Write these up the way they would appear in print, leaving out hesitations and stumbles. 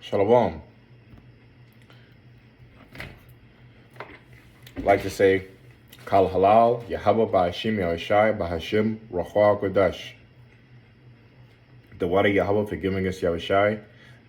Shalom. I'd like to say, Kal Halal, Yahweh Ba'ashim Yahushai, Ba'ashim Rachua Kodash. The water Yahweh for giving us Yahushai.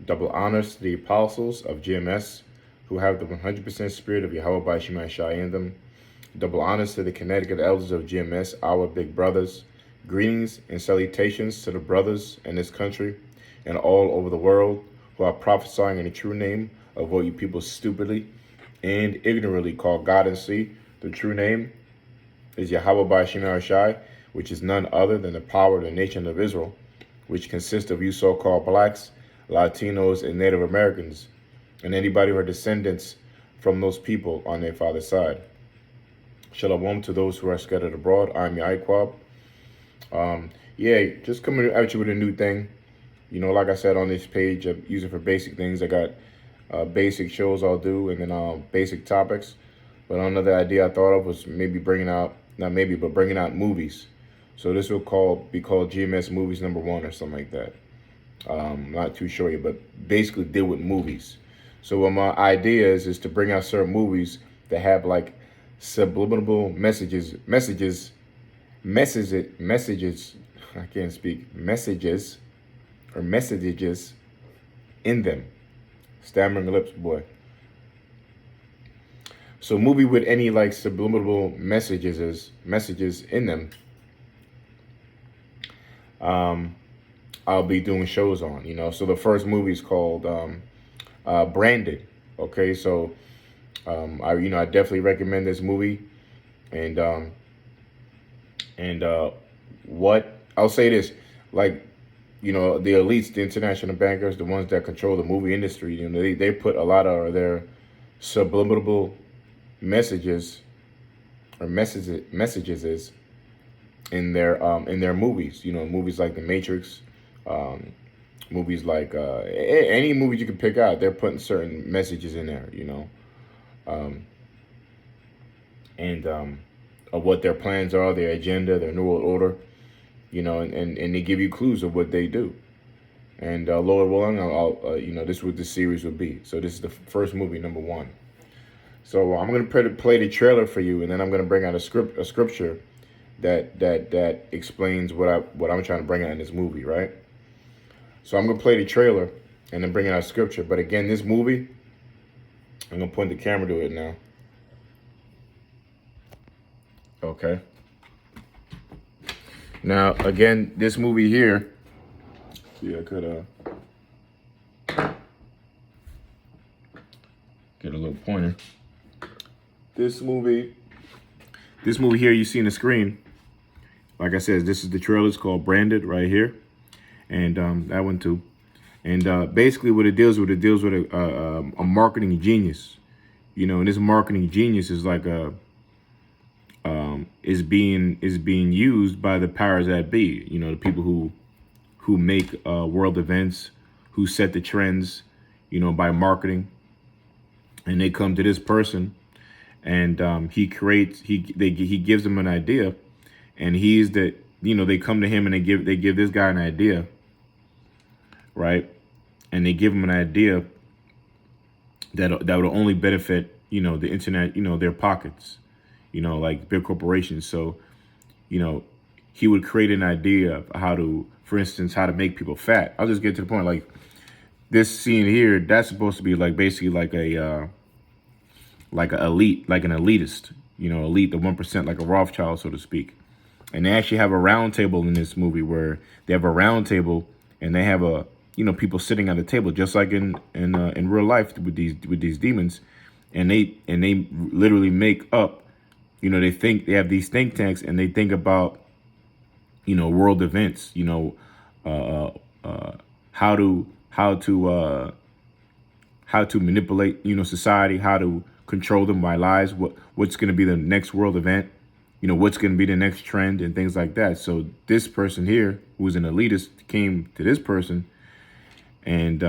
Double honors to the apostles of GMS who have the 100% spirit of Yahweh Ba'ashim Yahushai in them. Double honors to the Connecticut elders of GMS, our big brothers. Greetings and salutations to the brothers in this country and all over the world who are prophesying in the true name of what you people stupidly and ignorantly call God and see. The true name is Yahweh Ba'ashim Yahushai, which is none other than the power of the nation of Israel, which consists of you so-called blacks, Latinos, and Native Americans, and anybody who are descendants from those people on their father's side. Shalom to those who are scattered abroad. I'm Micah. Just coming at you with a new thing. You know, like I said on this page, I use it for basic things. I got basic shows I'll do, and then basic topics. But another idea I thought of was maybe bringing out, bringing out movies. So this will be called GMS Movies #1 or something like that. Not too sure yet, but basically deal with movies. So what my idea is to bring out certain movies that have like subliminal messages, I can't speak, messages in them. Stammering lips, boy. So movie with any like subliminal messages in them, I'll be doing shows on, you know. So the first movie is called Branded. Okay, so I definitely recommend this movie, and what I'll say this, like, you know, the elites, the international bankers, the ones that control the movie industry, you know, they put a lot of their subliminal messages in their movies. You know, movies like The Matrix, movies like any movies you can pick out, they're putting certain messages in there, you know, of what their plans are, their agenda, their new world order, you know, and they give you clues of what they do. And Lord willing, I'll this is what this series will be. So this is the first movie, #1. So I'm going to play the trailer for you, and then I'm going to bring out a scripture that explains what I'm trying to bring out in this movie, right? So I'm going to play the trailer and then bring out a scripture. But again, this movie, I'm going to point the camera to it now. Okay. Now, again, this movie here, see, I could get a little pointer. This movie here you see on the screen, like I said, this is the trailer. It's called Branded right here, and that one too. And basically, what it deals with a marketing genius, you know. And this marketing genius is like is being used by the powers that be, you know, the people who make world events, who set the trends, you know, by marketing. And they come to this person, and he gives them an idea, and they come to him and they give this guy an idea, right? And they give him an idea that would only benefit, you know, the internet, you know, their pockets, you know, like big corporations. So, you know, he would create an idea of how to, for instance, how to make people fat. I'll just get to the point. Like this scene here, that's supposed to be like basically like an elitist, you know, elite, the 1%, like a Rothschild, so to speak. And they actually have a round table in this movie where they have a round table and they have people sitting at a table, just like in real life with these demons, and they literally make up, you know, they have these think tanks and they think about, you know, world events, you know, how to manipulate, you know, society, how to control them by lies, what's going to be the next world event, you know, what's going to be the next trend and things like that. So this person here, who's an elitist, came to this person and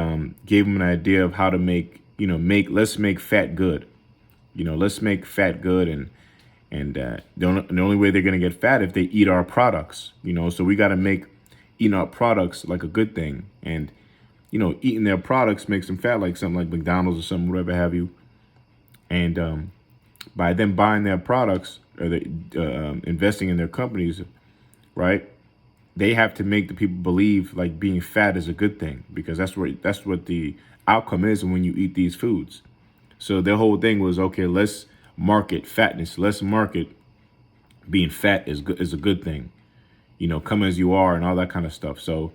gave him an idea of how to let's make fat good, you know, let's make fat good. And the only way they're going to get fat if they eat our products, you know, so we got to make eating our products like a good thing. And eating their products makes them fat, like something like McDonald's or something, whatever have you. And by them buying their products or investing in their companies, right? They have to make the people believe like being fat is a good thing, because that's what the outcome is when you eat these foods. So their whole thing was, okay, let's market fatness. Let's market being fat is a good thing. Come as you are and all that kind of stuff. So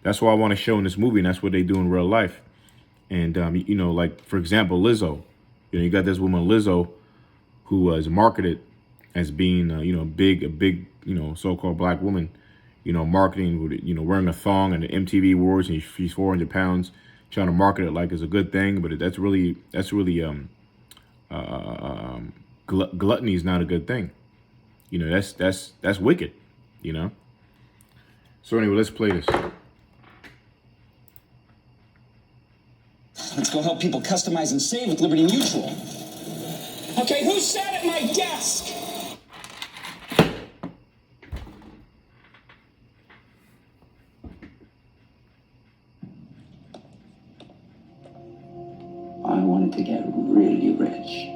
that's what I want to show in this movie, and that's what they do in real life. And like for example, Lizzo. You got this woman Lizzo who was marketed as being a big so-called black woman, marketing with wearing a thong and the MTV Awards, and she's 400 pounds, trying to market it like it's a good thing, but that's really gluttony is not a good thing. That's wicked. So anyway, let's play this. Let's go help people customize and save with Liberty Mutual. Okay, who sat at my desk? I wanted to get really rich.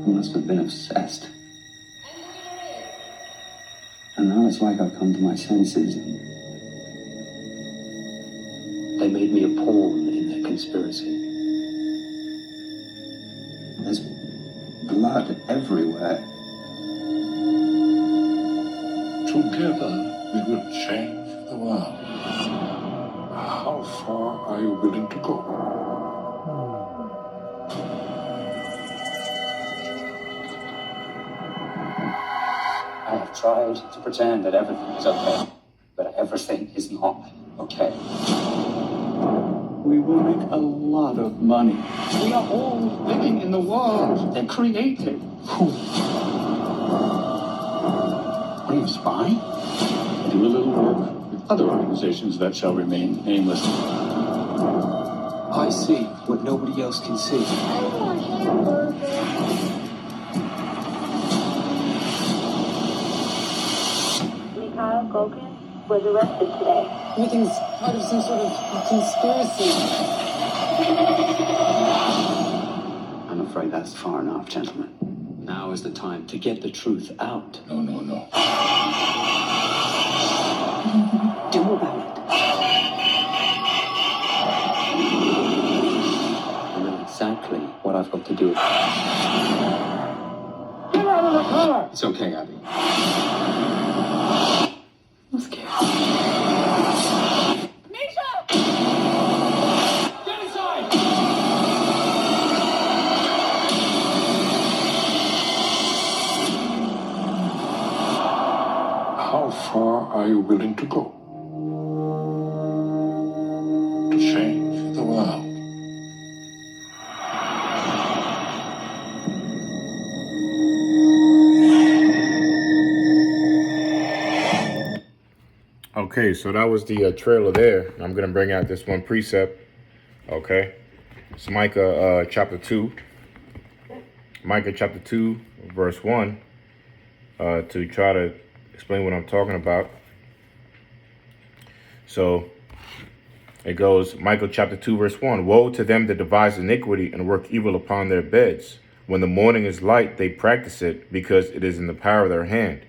I must have been obsessed. And now it's like I've come to my senses. They made me a pawn in their conspiracy. There's blood everywhere. Together we will change the world. How far are you willing to go? I have tried to pretend that everything is okay, but everything is not okay. We will make a lot of money. We are all living in the world and creating. What are you, spying? I do a little work with other organizations that shall remain nameless. I see what nobody else can see. I want hamburger. Micah was arrested today. Everything's part of some sort of conspiracy. I'm afraid that's far enough, gentlemen. Now is the time to get the truth out. No. What are you going to do about it? I know exactly what I've got to do. Get out of the car! It's okay, Abby. I'm scared. How far are you willing to go? To change the world. Okay, so that was the trailer there. I'm going to bring out this one precept. Okay. It's Micah chapter 2. Micah chapter 2, verse 1. To try to explain what I'm talking about. So it goes, Micah chapter 2, verse 1. Woe to them that devise iniquity and work evil upon their beds. When the morning is light, they practice it, because it is in the power of their hand.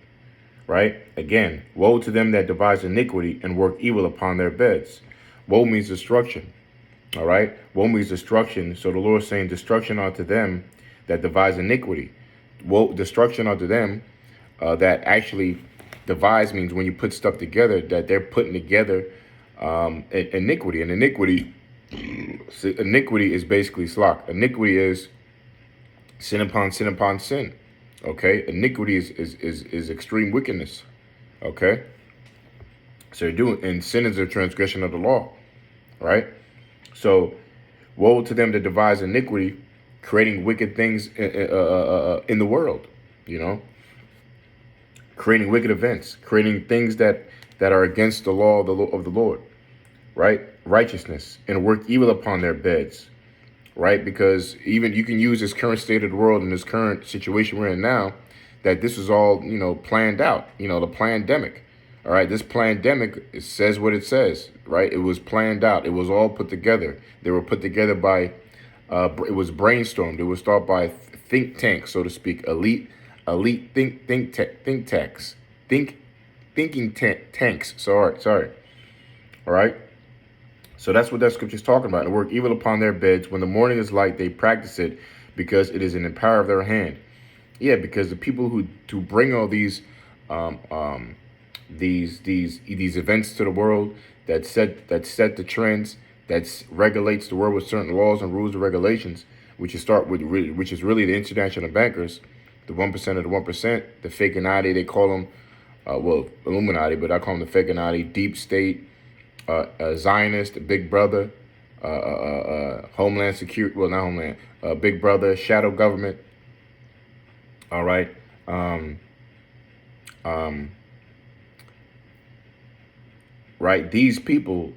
Right? Again, woe to them that devise iniquity and work evil upon their beds. Woe means destruction. All right? Woe means destruction. So the Lord is saying destruction unto them that devise iniquity. Woe, destruction unto them that actually devise means when you put stuff together, that they're putting together iniquity. And iniquity is basically slock. Iniquity is sin upon sin upon sin. Okay, iniquity is extreme wickedness. Okay, so you're doing, and sin is a transgression of the law, right? So, woe to them that devise iniquity, creating wicked things in the world. Creating wicked events, creating things that are against the law of the Lord, right? Righteousness, and work evil upon their beds. Right? Because even you can use this current state of the world and this current situation we're in now, that this is all, planned out, the pandemic, All right, this pandemic, it says what it says, right? It was planned out. It was all put together. They were put together by, it was brainstormed. It was thought by think tanks, so to speak, elite think tanks, tanks. Sorry. All right. So that's what that scripture is talking about. And work evil upon their beds. When the morning is light, they practice it because it is in the power of their hand. Yeah, because the people who to bring all these events to the world that set the trends, that regulates the world with certain laws and rules and regulations, which is really the international bankers, the 1% of the 1%, the fake Illuminati, they call them, Illuminati, but I call them the fake Illuminati, deep state, Zionist, Big Brother, Homeland Security, well, not Homeland, Big Brother, shadow government. All right. Right. These people,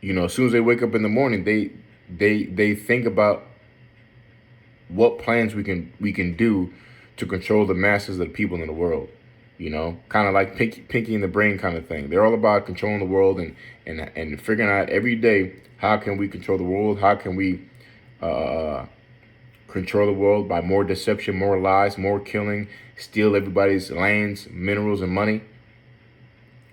as soon as they wake up in the morning, they think about what plans we can do to control the masses of the people in the world. Kind of like Pinky in the Brain kind of thing. They're all about controlling the world and figuring out every day, how can we control the world? How can we control the world by more deception, more lies, more killing, steal everybody's lands, minerals, and money,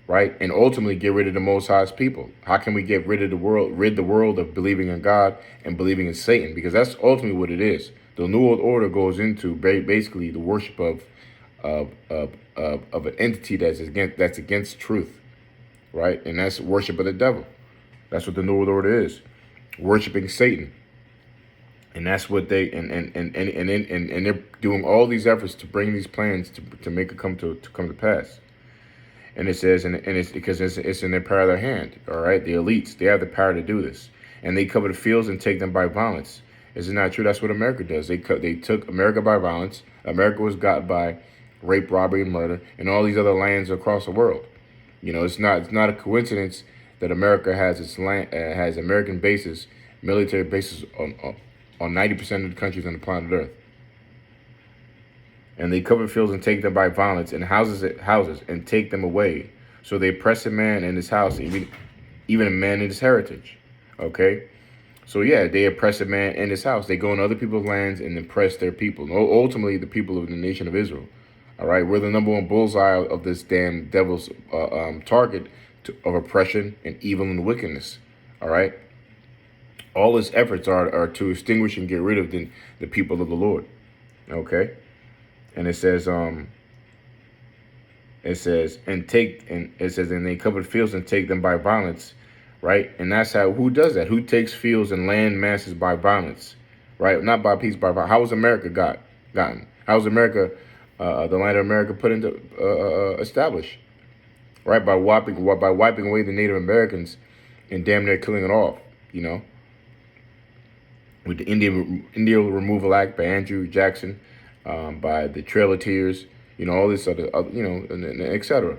right? And ultimately get rid of the Most High's people. How can we get rid the world of believing in God and believing in Satan? Because that's ultimately what it is. The New World Order goes into basically the worship of an entity that's against truth, right? And that's worship of the devil. That's what the New World Order is, worshiping Satan. And that's what they and they're doing all these efforts to bring these plans to make it come to pass. And it says, and it's because it's in their power of their hand. All right, the elites, they have the power to do this, and they cover the fields and take them by violence. Is it not true? That's what America does. They took America by violence. America was got by rape, robbery, and murder, and all these other lands across the world. It's not a coincidence that America has its land, has American bases, military bases on 90% of the countries on the planet Earth. And they cover fields and take them by violence, and houses and take them away. So they oppress a man in his house, even a man in his heritage. Okay? So yeah, they oppress a man in his house. They go in other people's lands and oppress their people. Ultimately, the people of the nation of Israel. All right? We're the number one bullseye of this damn devil's target of oppression and evil and wickedness. All right? All his efforts are to extinguish and get rid of the people of the Lord. Okay? And it says, and they covered fields and take them by violence, right? And that's who does that? Who takes fields and land masses by violence, right? Not by peace, by violence. How was America gotten? How was America, the land of America put into, established? Right? By wiping away the Native Americans and damn near killing it off, with the Indian Removal Act by Andrew Jackson, by the Trail of Tears, all this other and etc.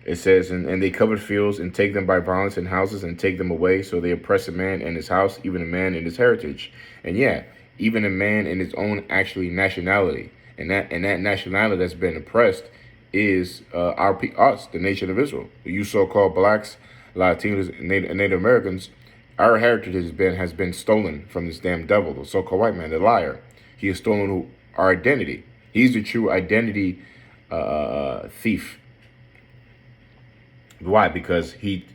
It says, and they covered fields and take them by violence and houses and take them away. So they oppress a man in his house, even a man in his heritage. And yeah, even a man in his own nationality. And that nationality that's been oppressed is us, the nation of Israel. You so-called blacks, Latinos, and Native Americans. Our heritage has been stolen from this damn devil, the so-called white man, the liar. He has stolen our identity. He's the true identity thief. Why? Because he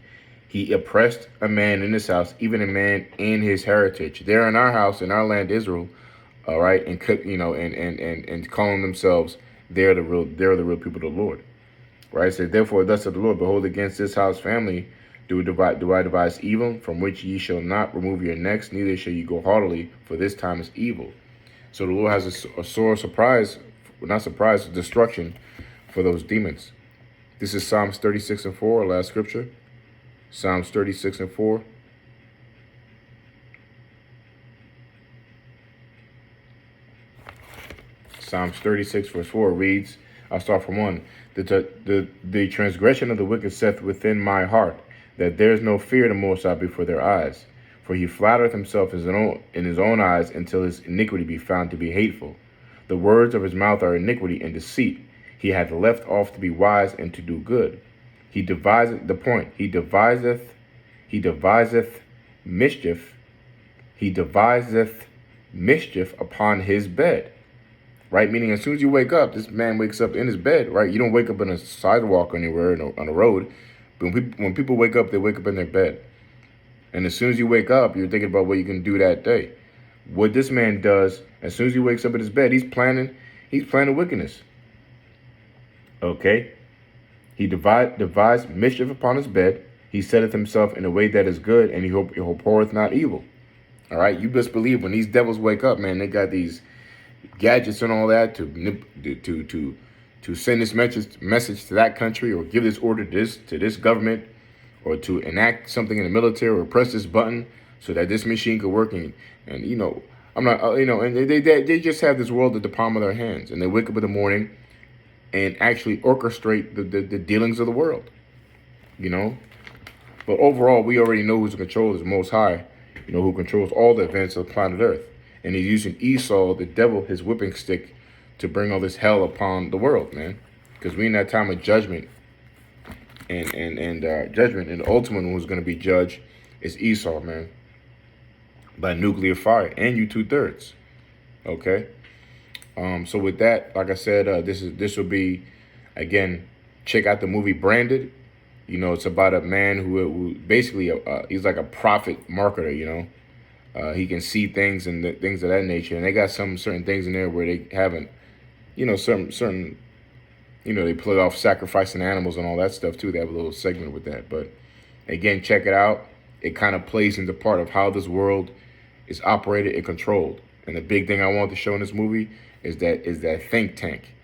oppressed a man in his house, even a man in his heritage. They're in our house, in our land, Israel, all right, and and calling themselves they're the real people of the Lord, right? So therefore, thus said the Lord, behold, against this house family do I devise evil, from which ye shall not remove your necks, neither shall ye go haughtily, for this time is evil. So the Lord has a sore destruction for those demons. This is Psalms 36:4, our last scripture. Psalms 36:4. Psalms 36 verse 4 reads, I'll start from 1. The transgression of the wicked saith within my heart, that there is no fear of the Most High before their eyes. For he flattereth himself in his own eyes, until his iniquity be found to be hateful. The words of his mouth are iniquity and deceit. He hath left off to be wise and to do good. He deviseth the point. He deviseth mischief. He deviseth mischief upon his bed. Right? Meaning as soon as you wake up, this man wakes up in his bed, right? You don't wake up in a sidewalk anywhere on a road. But when people wake up, they wake up in their bed. And as soon as you wake up, you're thinking about what you can do that day. What this man does, as soon as he wakes up in his bed, he's planning wickedness. Okay? He devised mischief upon his bed. He setteth himself in a way that is good, and he abhorreth not evil. All right? You best believe when these devils wake up, man, they got these gadgets and all that to send this message to that country, or give this order to this government, or to enact something in the military, or press this button so that this machine could work. And you know, I'm not, and they just have this world at the palm of their hands, and they wake up in the morning and actually orchestrate the dealings of the world, you know. But overall, we already know who's in control is the Most High, you know, who controls all the events of planet Earth. And he's using Esau, the devil, his whipping stick, to bring all this hell upon the world, man. Because we in that time of judgment, and judgment, and the ultimate one who's going to be judged is Esau, man, by nuclear fire, and you 2/3. Okay. So with that, like I said, this will be, again, check out the movie Branded. You know, it's about a man who basically he's like a prophet marketer. You know, he can see things and things of that nature, and they got some certain things in there where they haven't, you know, certain, you know, they play off sacrificing animals and all that stuff too. They have a little segment with that. But again, check it out. It kind of plays into part of how this world is operated and controlled. And the big thing I want to show in this movie is that think tank.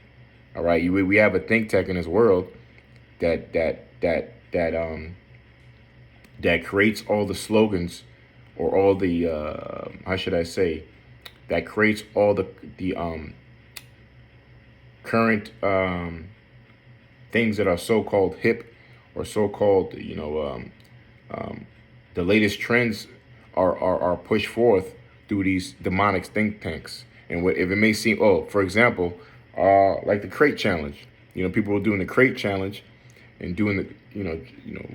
All right, we have a think tank in this world that creates all the slogans, or all the how should I say, that creates all the current things that are so-called hip, or so-called, you know, the latest trends are pushed forth through these demonic think tanks. And if it may seem, for example, like the crate challenge, you know, people were doing the crate challenge and doing the, you know,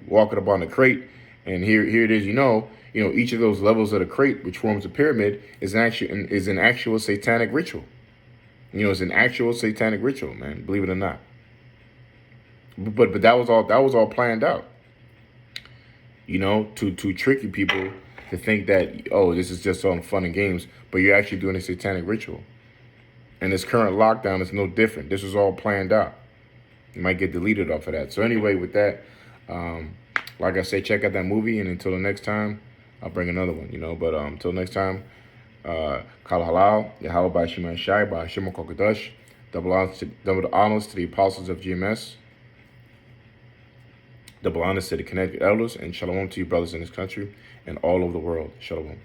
walking up on the crate, and here it is, you know, each of those levels of the crate, which forms a pyramid, is an actual satanic ritual. You know, it's an actual satanic ritual, man. Believe it or not. But that was all planned out. You know, to trick you people to think that, oh, this is just all fun and games, but you're actually doing a satanic ritual. And this current lockdown is no different. This was all planned out. You might get deleted off of that. So anyway, with that, like I say, check out that movie, and until the next time, I'll bring another one, you know. But until next time, Kal Halal, Yahweh by Shema Shai, by Hashem Kokodash, double honors to the apostles of GMS, double honors to the connected elders, and shalom to you brothers in this country and all over the world. Shalom.